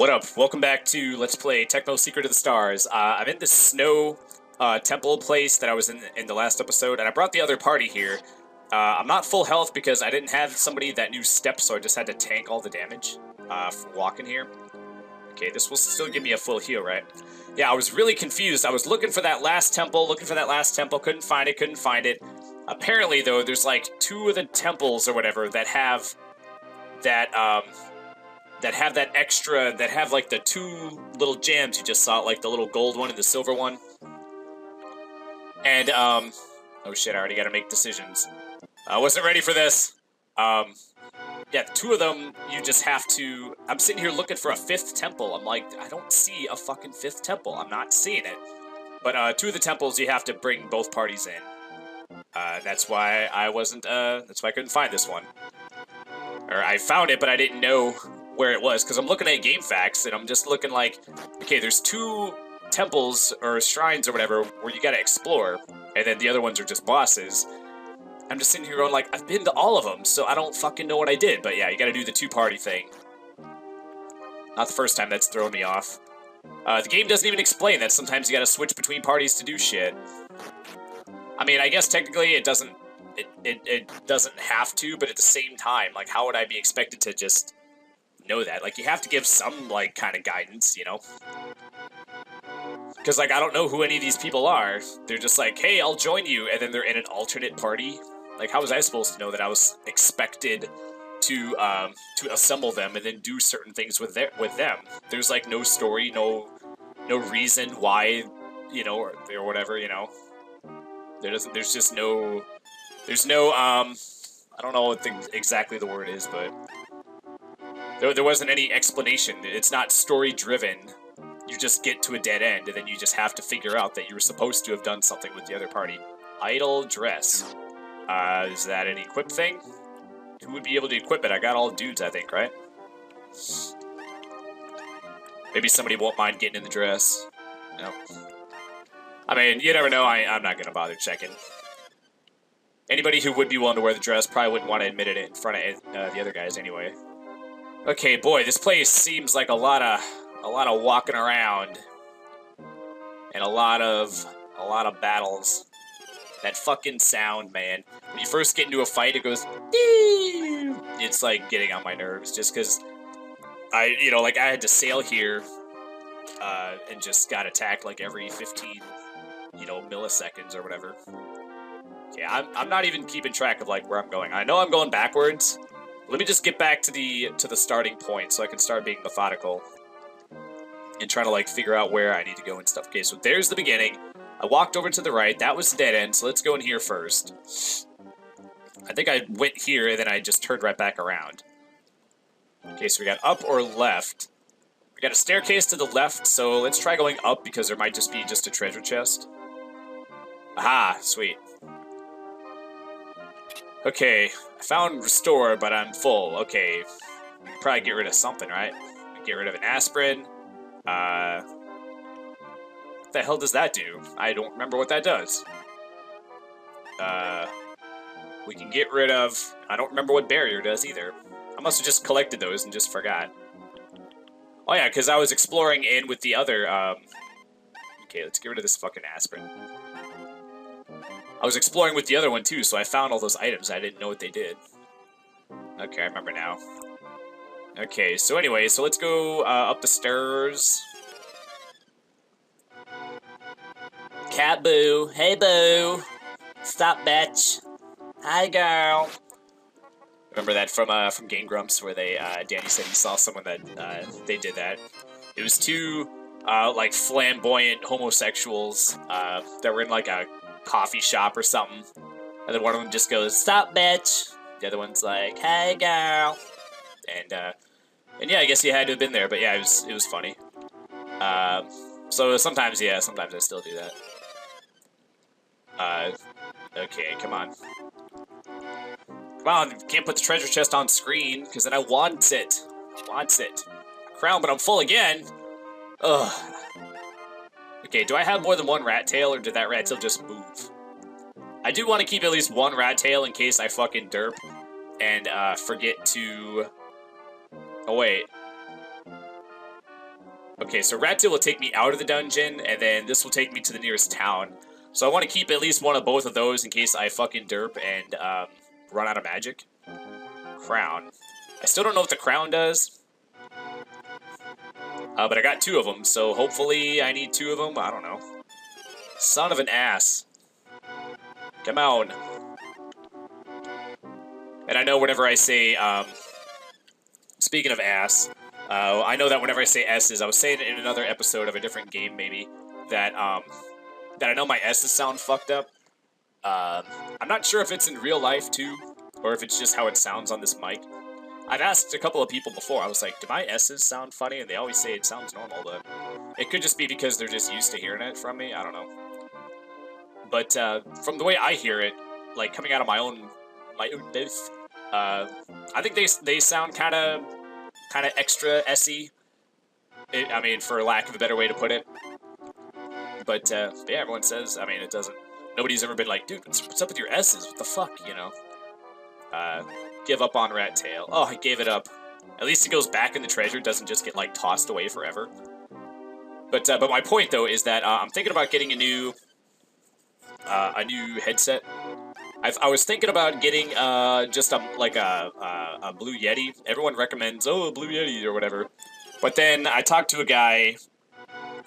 What up? Welcome back to Let's Play Tecmo Secret of the Stars. I'm in this snow temple place that I was in the last episode, and I brought the other party here. I'm not full health because I didn't have somebody that knew steps, so I just had to tank all the damage from walking here. Okay, this will still give me a full heal, right? Yeah, I was really confused. I was looking for that last temple, couldn't find it. Apparently, though, there's like two of the temples or whatever that have that extra, that have like the two little gems you just saw, like the little gold one and the silver one. And, oh shit, I already gotta make decisions. I wasn't ready for this. Yeah, the two of them, you just have to... I'm sitting here looking for a fifth temple. I'm like, I don't see a fucking fifth temple. I'm not seeing it. But, two of the temples, you have to bring both parties in. That's why I wasn't, that's why I couldn't find this one. Or, I found it, but I didn't know where it was, because I'm looking at game facts, and I'm just looking like, okay, there's two temples, or shrines, or whatever, where you gotta explore, and then the other ones are just bosses. I'm just sitting here going like, I've been to all of them, so I don't fucking know what I did, but yeah, you gotta do the two-party thing. Not the first time that's thrown me off. The game doesn't even explain that sometimes you gotta switch between parties to do shit. I mean, I guess technically it doesn't, it doesn't have to, but at the same time, like, how would I be expected to just know that? Like, you have to give some, like, kind of guidance, you know? Because, like, I don't know who any of these people are. They're just like, hey, I'll join you, and then they're in an alternate party. Like, how was I supposed to know that I was expected to assemble them and then do certain things with them? There's, like, no story, no reason why, you know, or whatever, you know? There's just no... There's no, I don't know what exactly the word is, but... There wasn't any explanation. It's not story-driven. You just get to a dead end, and then you just have to figure out that you were supposed to have done something with the other party. Idle dress. Is that an equip thing? Who would be able to equip it? I got all dudes, I think, right? Maybe somebody won't mind getting in the dress. No. I mean, you never know. I'm not gonna bother checking. Anybody who would be willing to wear the dress probably wouldn't want to admit it in front of the other guys anyway. Okay, boy, this place seems like a lot of walking around and a lot of battles. That fucking sound, man. When you first get into a fight, it goes, dee! It's like getting on my nerves just because I had to sail here and just got attacked like every 15, milliseconds or whatever. Yeah, I'm not even keeping track of like where I'm going. I know I'm going backwards. Let me just get back to the starting point so I can start being methodical and try to like figure out where I need to go and stuff. Okay, so there's the beginning. I walked over to the right. That was the dead end, so let's go in here first. I think I went here and then I just turned right back around. Okay, so we got up or left. We got a staircase to the left, so let's try going up because there might just be just a treasure chest. Aha, sweet. Okay, I found restore, but I'm full. Okay, we can probably get rid of something, right? Get rid of an aspirin. What the hell does that do? I don't remember what that does. We can get rid of... I don't remember what barrier does either. I must have just collected those and just forgot. Oh yeah, because I was exploring in with the other, Okay, let's get rid of this fucking aspirin. I was exploring with the other one too, so I found all those items. I didn't know what they did. Okay, I remember now. Okay, so anyway, so let's go up the stairs. Cat boo. Hey boo. Stop, bitch. Hi, girl. Remember that from Game Grumps where they Danny said he saw someone that they did that. It was two like flamboyant homosexuals that were in like a coffee shop or something, and then one of them just goes, "Stop, bitch." The other one's like, "Hey, girl," and yeah, I guess he had to have been there, but yeah, it was funny. So sometimes I still do that. Okay, come on. Come on, can't put the treasure chest on screen, because then I want it. Crown, but I'm full again. Ugh. Okay, do I have more than one rat tail, or did that rat tail just move? I do want to keep at least one rat tail in case I fucking derp and forget to... Oh, wait. Okay, so Rat Tail will take me out of the dungeon, and then this will take me to the nearest town. So I want to keep at least one of both of those in case I fucking derp and run out of magic. Crown. I still don't know what the crown does. But I got 2 of them, so hopefully I need 2 of them. I don't know. Son of an ass. Come on. And I know whenever I say, speaking of ass, I know that whenever I say S's, I was saying it in another episode of a different game, maybe, that I know my S's sound fucked up. I'm not sure if it's in real life, too, or if it's just how it sounds on this mic. I've asked a couple of people before, I was like, do my S's sound funny? And they always say it sounds normal, but it could just be because they're just used to hearing it from me, I don't know. But from the way I hear it, like coming out of my own mouth, I think they sound kind of extra S-y. I mean, for lack of a better way to put it. But yeah, everyone says, I mean, it doesn't, nobody's ever been like, dude, what's up with your S's? What the fuck, you know? Give up on Rat Tail. Oh, I gave it up. At least it goes back in the treasure, doesn't just get, like, tossed away forever. But my point, though, is that I'm thinking about getting a new headset. I was thinking about getting just a Blue Yeti. Everyone recommends, oh, a Blue Yeti or whatever. But then I talked to a guy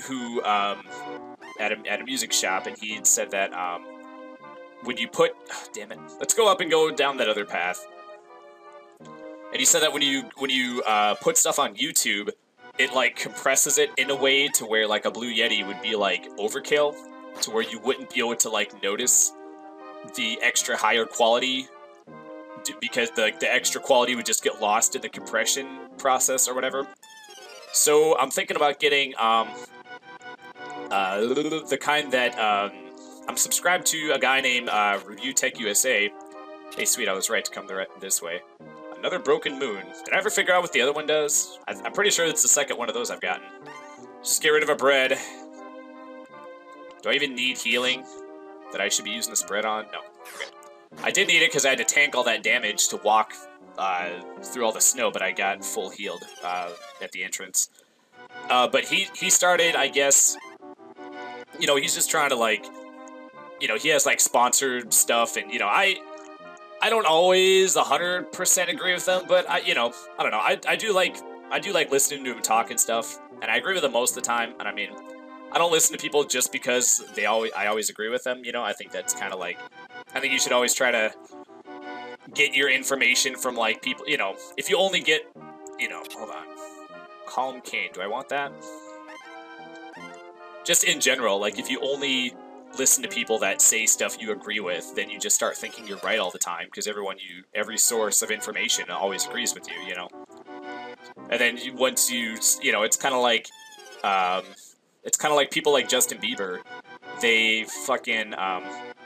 who at a music shop, and he said that when you put, oh, damn it, let's go up and go down that other path. And he said that when you put stuff on YouTube, it like compresses it in a way to where like a Blue Yeti would be like overkill, to where you wouldn't be able to like notice the extra higher quality, because the extra quality would just get lost in the compression process or whatever. So I'm thinking about getting the kind that I'm subscribed to a guy named Review Tech USA. Hey, sweet, I was right to come this way. Another broken moon. Did I ever figure out what the other one does? I'm pretty sure it's the second one of those I've gotten. Just get rid of a bread. Do I even need healing that I should be using this bread on? No. Okay. I did need it because I had to tank all that damage to walk through all the snow, but I got full healed at the entrance. But he started, I guess, you know, he's just trying to, like, you know, he has, like, sponsored stuff, and, you know, I don't always 100% agree with them, but, I don't know, I do like listening to him talk and stuff, and I agree with him most of the time, and I mean, I don't listen to people just because I always agree with them, you know. I think that's kind of like, I think you should always try to get your information from, like, people, you know, if you only get, you know, hold on, Calm Cane, do I want that? Just in general, like, if you only listen to people that say stuff you agree with, then you just start thinking you're right all the time, because every source of information always agrees with you, you know. And then once you know, it's kind of like people like Justin Bieber. They fucking,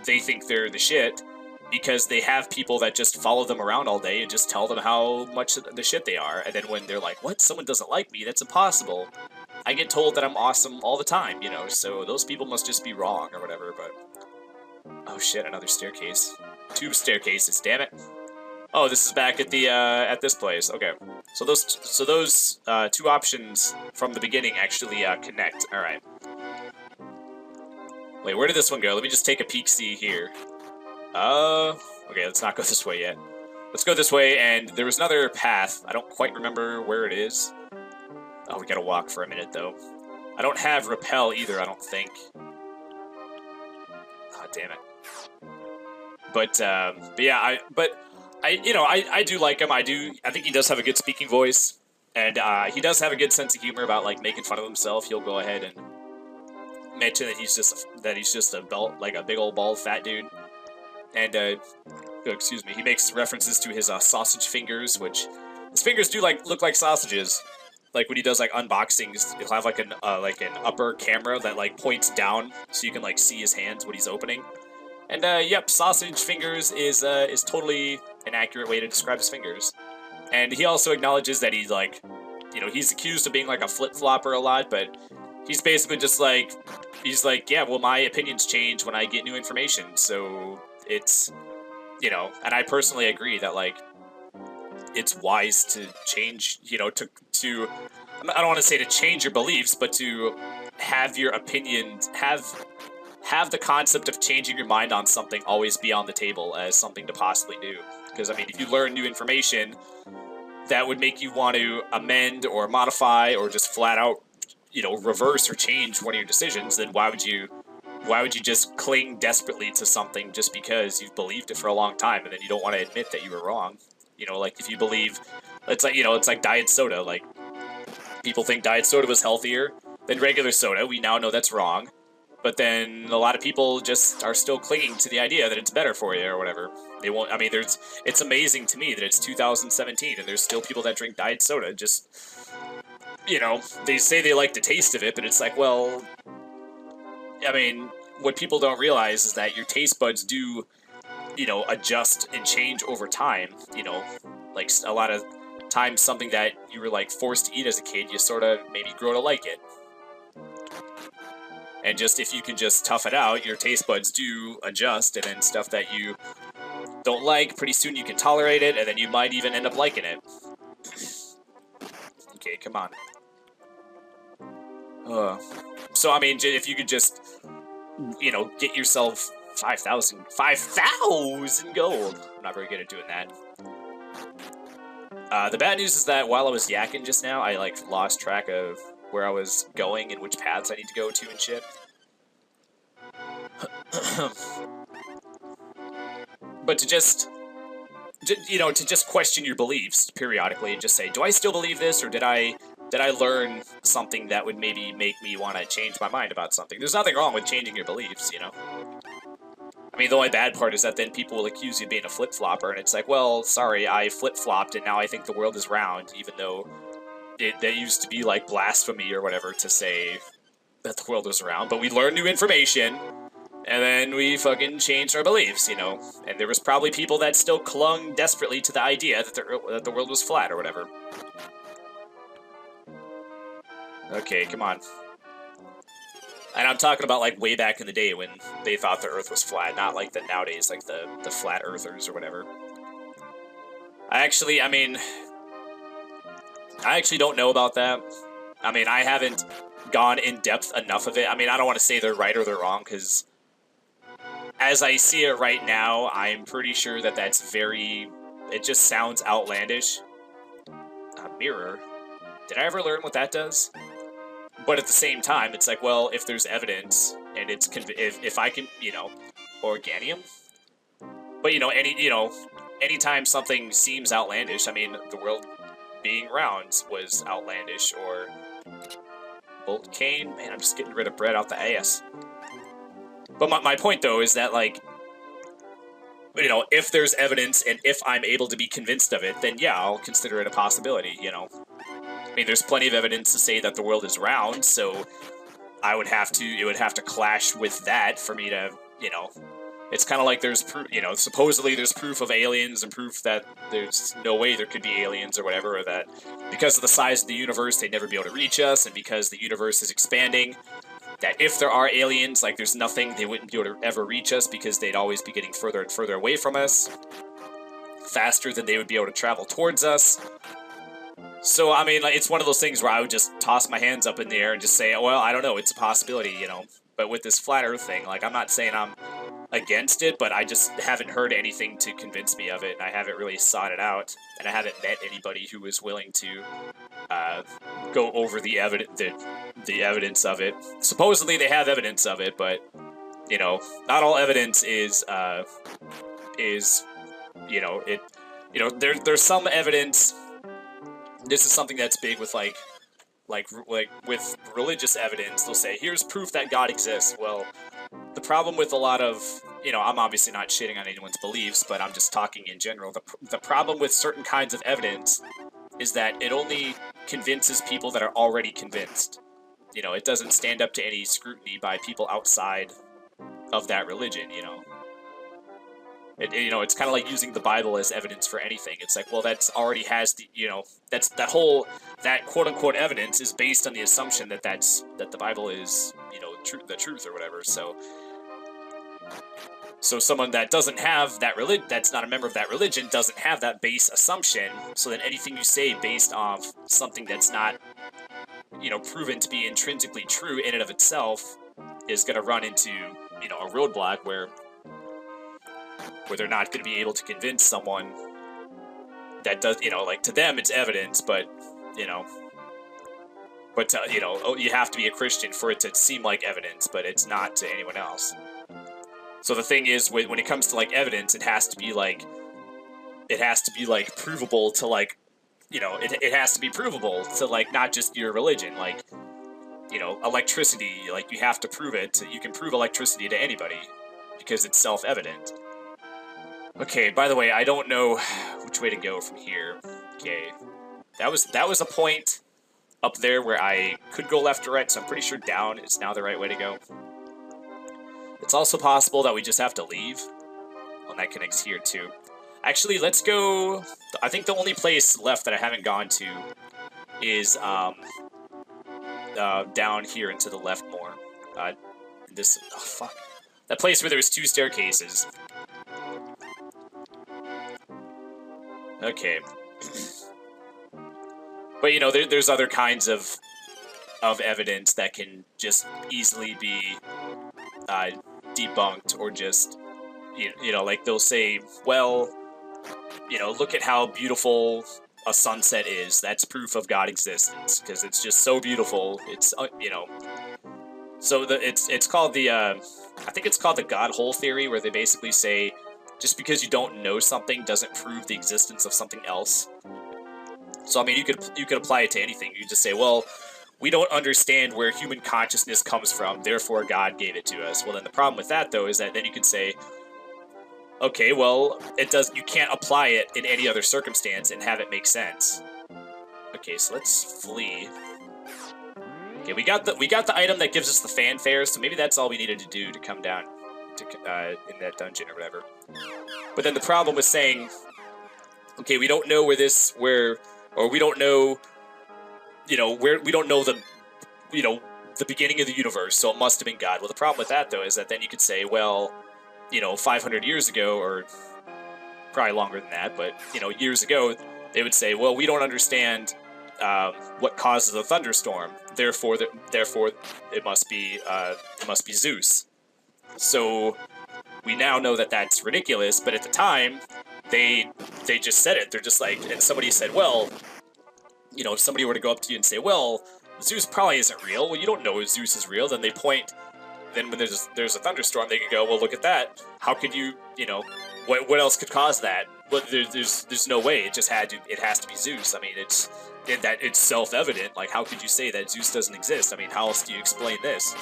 they think they're the shit because they have people that just follow them around all day and just tell them how much the shit they are. And then when they're like, what? Someone doesn't like me? That's impossible. I get told that I'm awesome all the time, you know, so those people must just be wrong or whatever, but... Oh shit, another staircase. 2 staircases, damn it. Oh, this is back at the, at this place. Okay. So those 2 options from the beginning actually, connect. Alright. Wait, where did this one go? Let me just take a peek-see here. Okay, let's not go this way yet. Let's go this way, and there was another path. I don't quite remember where it is. Oh, we gotta walk for a minute, though. I don't have repel either, I don't think. Oh, damn it. But yeah, I do like him. I think he does have a good speaking voice, and he does have a good sense of humor about, like, making fun of himself. He'll go ahead and mention that he's just a big old bald fat dude. And excuse me, he makes references to his sausage fingers, which his fingers do look like sausages. Like when he does like unboxings, he'll have like an upper camera that like points down so you can like see his hands when he's opening. And yep, sausage fingers is totally an accurate way to describe his fingers. And he also acknowledges that he's like, you know, he's accused of being like a flip-flopper a lot, but he's basically just like, he's like, yeah, well, my opinions change when I get new information, so it's, you know, and I personally agree that, like, it's wise to change, you know, to I don't want to say to change your beliefs, but to have your opinion, have the concept of changing your mind on something always be on the table as something to possibly do. Because, I mean, if you learn new information that would make you want to amend or modify or just flat out, you know, reverse or change one of your decisions, then why would you just cling desperately to something just because you've believed it for a long time and then you don't want to admit that you were wrong? You know, like if you believe, it's like, you know, it's like diet soda. Like, people think diet soda was healthier than regular soda. We now know that's wrong. But then a lot of people just are still clinging to the idea that it's better for you or whatever. They won't. I mean, it's amazing to me that it's 2017 and there's still people that drink diet soda. Just, you know, they say they like the taste of it, but it's like, well, I mean, what people don't realize is that your taste buds do, you know, adjust and change over time. You know, like a lot of times something that you were like forced to eat as a kid, you sort of maybe grow to like it. And just if you can just tough it out, your taste buds do adjust, and then stuff that you don't like, pretty soon you can tolerate it, and then you might even end up liking it. Okay, come on. So, I mean, if you could just, you know, get yourself 5,000 gold. I'm not very good at doing that. The bad news is that while I was yakking just now, I, like, lost track of where I was going and which paths I need to go to and shit. But to just, you know, to just question your beliefs periodically and just say, do I still believe this, or did I learn something that would maybe make me want to change my mind about something? There's nothing wrong with changing your beliefs, you know? I mean, the only bad part is that then people will accuse you of being a flip-flopper, and it's like, well, sorry, I flip-flopped, and now I think the world is round, even though that used to be, like, blasphemy or whatever to say that the world was round. But we learned new information, and then we fucking changed our beliefs, you know? And there was probably people that still clung desperately to the idea that the world was flat or whatever. Okay, come on. And I'm talking about, like, way back in the day when they thought the Earth was flat, not like the nowadays, like the flat earthers or whatever. I actually don't know about that. I mean, I haven't gone in depth enough of it. I mean, I don't want to say they're right or they're wrong, because as I see it right now, I'm pretty sure that that's very... It just sounds outlandish. A mirror? Did I ever learn what that does? But at the same time, it's like, well, if there's evidence, and it's if I can, you know, organium. But you know, anytime something seems outlandish, I mean, the world being round was outlandish, or bolt cane. Man, I'm just getting rid of bread out the ass. But my point though is that, like, you know, if there's evidence and if I'm able to be convinced of it, then yeah, I'll consider it a possibility. You know. I mean, there's plenty of evidence to say that the world is round, so it would have to clash with that for me to, you know, it's kind of like there's proof, you know, supposedly there's proof of aliens and proof that there's no way there could be aliens or whatever, or that because of the size of the universe, they'd never be able to reach us, and because the universe is expanding, that if there are aliens, like, there's nothing, they wouldn't be able to ever reach us because they'd always be getting further and further away from us, faster than they would be able to travel towards us. So, I mean, like, it's one of those things where I would just toss my hands up in the air and just say, well, I don't know, it's a possibility, you know. But with this flat earth thing, like, I'm not saying I'm against it, but I just haven't heard anything to convince me of it, and I haven't really sought it out, and I haven't met anybody who was willing to go over the evidence of it. Supposedly they have evidence of it, but, you know, not all evidence is you know, there's some evidence. This is something that's big with, like with religious evidence. They'll say, here's proof that God exists. Well, the problem with a lot of, you know, I'm obviously not shitting on anyone's beliefs, but I'm just talking in general. The problem with certain kinds of evidence is that it only convinces people that are already convinced. You know, it doesn't stand up to any scrutiny by people outside of that religion, you know. You know, it's kind of like using the Bible as evidence for anything. It's like, well, that's already has the, you know, that quote-unquote evidence is based on the assumption that the Bible is, you know, the truth or whatever. So someone that doesn't have that that's not a member of that religion, doesn't have that base assumption. So then anything you say based off something that's not you know, proven to be intrinsically true in and of itself is going to run into, you know, a roadblock where they're not going to be able to convince someone that does, you know, like to them it's evidence, but, you know, you know, oh, you have to be a Christian for it to seem like evidence, but it's not to anyone else. So the thing is, when it comes to like evidence, it has to be like provable to like, you know, it has to be provable to like not just your religion, like, you know, electricity, like you have to prove it. You can prove electricity to anybody because it's self-evident. Okay, by the way, I don't know which way to go from here. Okay, that was a point up there where I could go left or right, so I'm pretty sure down is now the right way to go. It's also possible that we just have to leave. Well, that connects here too. Actually, let's go. I think the only place left that I haven't gone to is down here and to the left more. This, oh fuck, that place where there was 2 staircases. Okay. But, you know, there's other kinds of evidence that can just easily be debunked, or just, you know, like they'll say, well, you know, look at how beautiful a sunset is. That's proof of God existence, because it's just so beautiful. It's, you know, so it's called the, I think it's called the God hole theory, where they basically say, just because you don't know something doesn't prove the existence of something else. So, I mean, you could apply it to anything. You just say, well, we don't understand where human consciousness comes from, therefore God gave it to us. Well, then the problem with that, though, is that then you could say, okay, well, you can't apply it in any other circumstance and have it make sense. Okay, so let's flee. Okay, we got the item that gives us the fanfare, so maybe that's all we needed to do to come down to in that dungeon or whatever. But then the problem with saying, okay, we don't know or we don't know, you know, we don't know the, you know, the beginning of the universe, so it must have been God. Well, the problem with that, though, is that then you could say, well, you know, 500 years ago, or probably longer than that, but, you know, years ago, they would say, well, we don't understand what causes a thunderstorm, therefore it must be Zeus. So we now know that that's ridiculous, but at the time, they just said it. They're just like, and somebody said, well, you know, if somebody were to go up to you and say, well, Zeus probably isn't real. Well, you don't know if Zeus is real. Then they point. Then when there's a thunderstorm, they could go, well, look at that. How could you, you know, what else could cause that? Well, there's no way. It has to be Zeus. I mean, it's self-evident. Like, how could you say that Zeus doesn't exist? I mean, how else do you explain this?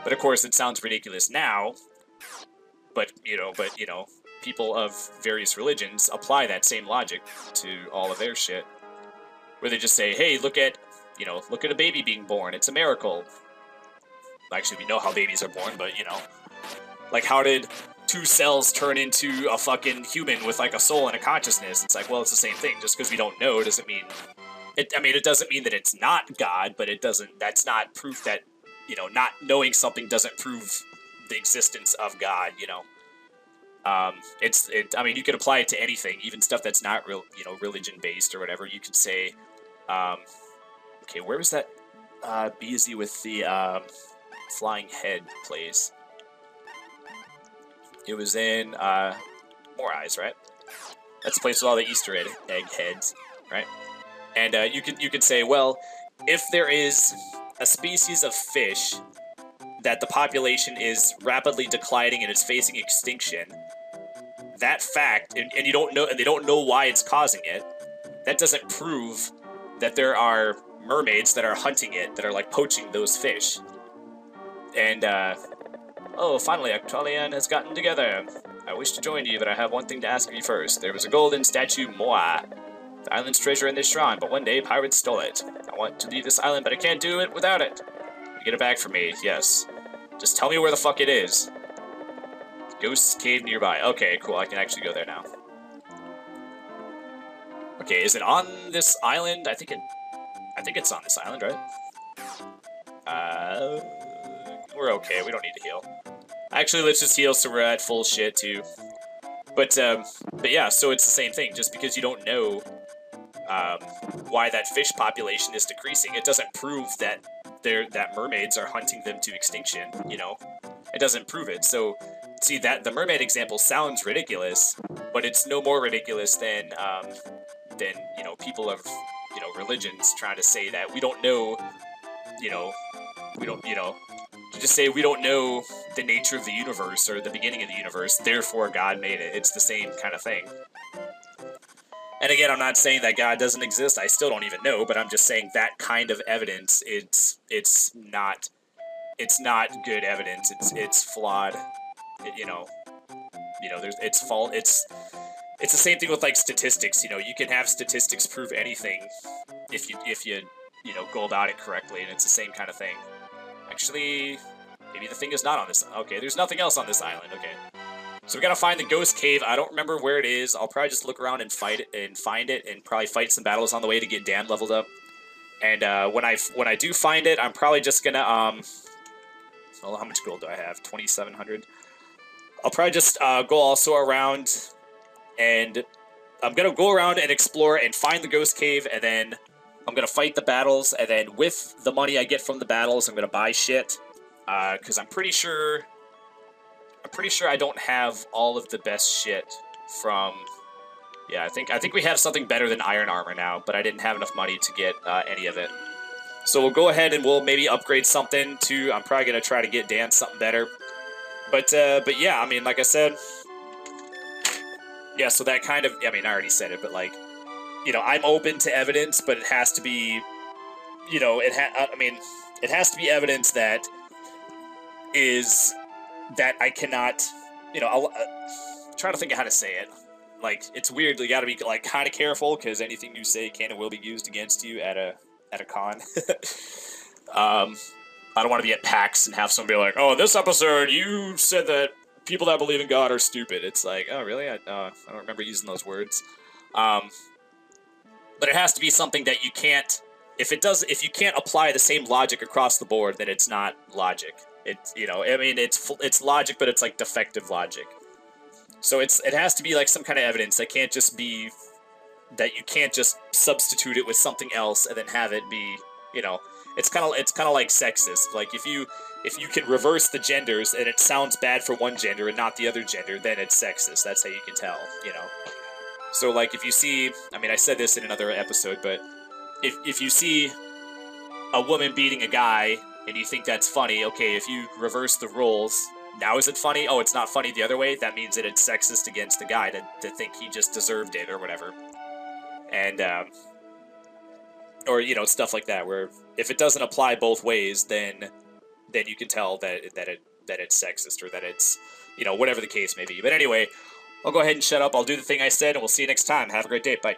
But of course, it sounds ridiculous now. But you know, people of various religions apply that same logic to all of their shit. Where they just say, hey, look at a baby being born. It's a miracle. Actually, we know how babies are born, but, you know. Like, how did 2 cells turn into a fucking human with, like, a soul and a consciousness? It's like, well, it's the same thing. Just because we don't know doesn't mean... it doesn't mean that it's not God, but that's not proof that, you know, not knowing something doesn't prove the existence of God, you know. I mean, you could apply it to anything, even stuff that's not real, you know, religion-based or whatever. You could say, okay, where was that BZ with the flying head place? It was in More Eyes, right? That's the place with all the Easter egg heads, right? And you could say, well, if there is a species of fish that the population is rapidly declining and is facing extinction, that fact, and you don't know, and they don't know why it's causing it, that doesn't prove that there are mermaids that are hunting it, that are like poaching those fish. And oh, finally, Actualian has gotten together. I wish to join you, but I have one thing to ask of you first. There was a golden statue Moa, the island's treasure in this shrine, but one day pirates stole it. I want to leave this island, but I can't do it without it. You get it back for me, yes. Just tell me where the fuck it is. Ghost cave nearby. Okay, cool. I can actually go there now. Okay, is it on this island? I think it's on this island, right? We're okay. We don't need to heal. Actually, let's just heal so we're at full shit too. But yeah, so it's the same thing. Just because you don't know why that fish population is decreasing. It doesn't prove that that mermaids are hunting them to extinction, you know? It doesn't prove it. So, see, that the mermaid example sounds ridiculous, but it's no more ridiculous than you know, people of, you know, religions trying to say that we don't know, you know, we don't, you know, to just say we don't know the nature of the universe or the beginning of the universe, therefore God made it. It's the same kind of thing. And again, I'm not saying that God doesn't exist. I still don't even know, but I'm just saying that kind of evidence, it's not good evidence. It's flawed. You know, there's it's fault. It's the same thing with like statistics. You know, you can have statistics prove anything if you you know, go about it correctly, and it's the same kind of thing. Actually, maybe the thing is not on this. Okay, there's nothing else on this island. Okay. So we gotta find the ghost cave. I don't remember where it is. I'll probably just look around and find it, and probably fight some battles on the way to get Dan leveled up. And when I do find it, I'm probably just gonna well, how much gold do I have? 2,700. I'll probably just go also around, and I'm gonna go around and explore and find the ghost cave, and then I'm gonna fight the battles, and then with the money I get from the battles, I'm gonna buy shit, because I'm pretty sure I don't have all of the best shit from... Yeah, I think we have something better than iron armor now, but I didn't have enough money to get any of it. So we'll go ahead and we'll maybe upgrade something to... I'm probably going to try to get Dan something better. But yeah, I mean, like I said... Yeah, so that kind of... I mean, I already said it, but like... You know, I'm open to evidence, but it has to be... You know, I mean, it has to be evidence that is... that I cannot, you know, I'll try to think of how to say it. Like, it's weird, you gotta be, like, kind of careful, because anything you say can and will be used against you at a con. I don't want to be at PAX and have somebody like, oh, this episode, you said that people that believe in God are stupid. It's like, oh, really? I don't remember using those words. But it has to be something that you can't, if you can't apply the same logic across the board, then it's not logic. It's, you know, I mean, it's logic, but it's like defective logic. So it has to be like some kind of evidence that can't just be, that you can't just substitute it with something else and then have it be, you know, it's kind of like sexist. Like if you can reverse the genders and it sounds bad for one gender and not the other gender, then it's sexist. That's how you can tell, you know. So like if you see, I mean, I said this in another episode, but if you see a woman beating a guy and you think that's funny, okay, if you reverse the roles, now is it funny? Oh, it's not funny the other way? That means that it's sexist against the guy to think he just deserved it or whatever. And, or, you know, stuff like that, where if it doesn't apply both ways, then you can tell that it's sexist, or that it's, you know, whatever the case may be. But anyway, I'll go ahead and shut up. I'll do the thing I said, and we'll see you next time. Have a great day. Bye.